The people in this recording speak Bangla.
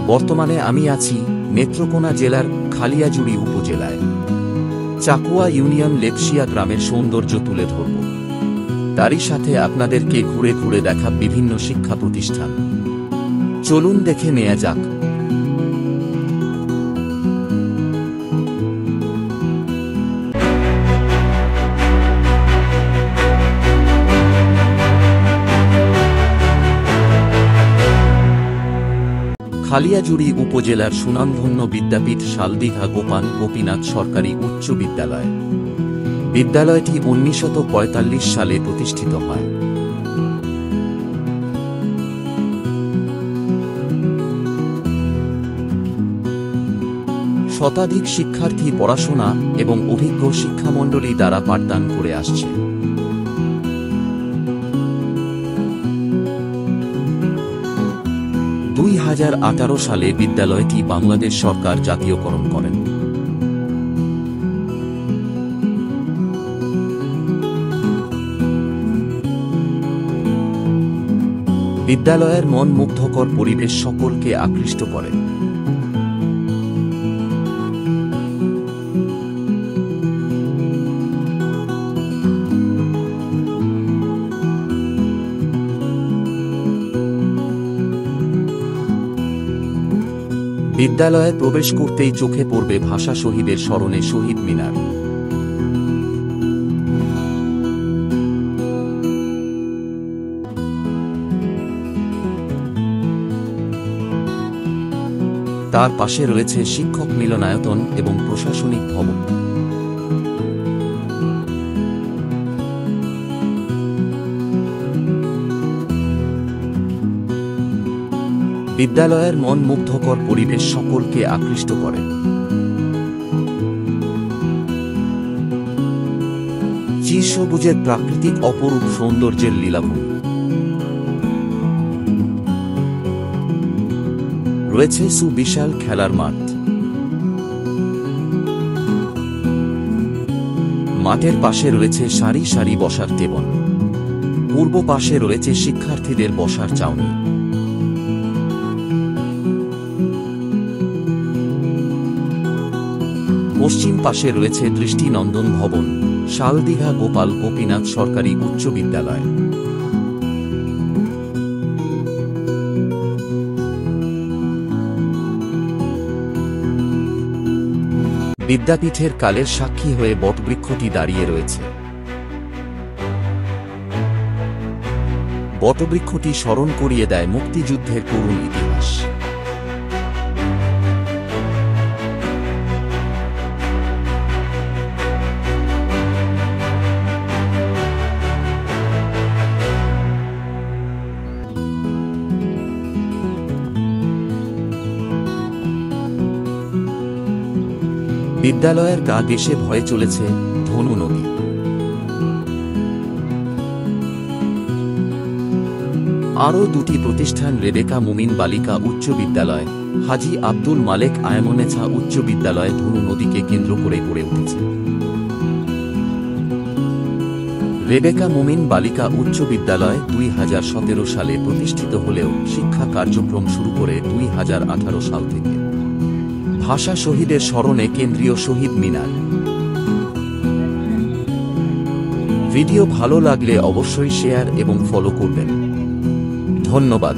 বর্তমানে আমি আছি নেত্রকোনা জেলার খালিয়াজুড়ি উপজেলায়। চাকুয়া ইউনিয়ন লেপসিয়া গ্রামের সৌন্দর্য তুলে ধরব, তারই সাথে আপনাদেরকে ঘুরে ঘুরে দেখা বিভিন্ন শিক্ষা প্রতিষ্ঠান। চলুন দেখে নেওয়া যাক। খালিয়াজুড়ি উপজেলার সুনামধন্য বিদ্যাপীঠ শালদিঘা গোপাল গোপীনাথ সরকারি উচ্চ বিদ্যালয়। বিদ্যালয়টি 1945 সালে প্রতিষ্ঠিত হয়। শতাধিক শিক্ষার্থী পড়াশোনা এবং অভিজ্ঞ শিক্ষামণ্ডলী দ্বারা পাঠদান করে আসছে। সালে বিদ্যালয়টি বাংলাদেশ সরকার জাতীয়করণ করেন। বিদ্যালয়ের মন মুগ্ধকর পরিবেশ সকলকে আকৃষ্ট করে। বিদ্যালয়ে প্রবেশ করতেই চোখে পড়বে ভাষা শহীদের স্মরণে শহীদ মিনার। তার পাশে রয়েছে শিক্ষক মিলনায়তন এবং প্রশাসনিক ভবন। বিদ্যালয়ের মন মুগ্ধকর পরিবেশ সকলকে আকৃষ্ট করে। চিরসবুজের প্রাকৃতিক অপরূপ সৌন্দর্যের লীলাভূমি। রয়েছে সুবিশাল খেলার মাঠ। মাঠের পাশে রয়েছে সারি সারি বসার টেবল। পূর্ব পাশে রয়েছে শিক্ষার্থীদের বসার ছাউনি। পশ্চিম পাশে রয়েছে দৃষ্টিনন্দন ভবন শালদিঘা গোপাল গোপীনাথ সরকারি উচ্চ বিদ্যালয়। বিদ্যাপীঠের কালের সাক্ষী হয়ে বটবৃক্ষটি দাঁড়িয়ে রয়েছে। বটবৃক্ষটি স্মরণ করিয়ে দেয় মুক্তিযুদ্ধের করুণ ইতিহাস। বিদ্যালয়ের গা ঘেঁষে বয়ে চলেছে ধনু নদী। আরও দুটি প্রতিষ্ঠান রেবেকা মুমিন বালিকা উচ্চ বিদ্যালয়, হাজী আব্দুল মালেক আয়মনেছা উচ্চ বিদ্যালয় ধনু নদীকে কেন্দ্র করে গড়ে উঠেছে। রেবেকা মুমিন বালিকা উচ্চ বিদ্যালয় 2017 সালে প্রতিষ্ঠিত হলেও শিক্ষা কার্যক্রম শুরু করে 2018 সাল থেকে। ভাষা শহীদের স্মরণে কেন্দ্রীয় শহীদ মিনার। ভিডিও ভালো লাগলে অবশ্যই শেয়ার এবং ফলো করবেন। ধন্যবাদ।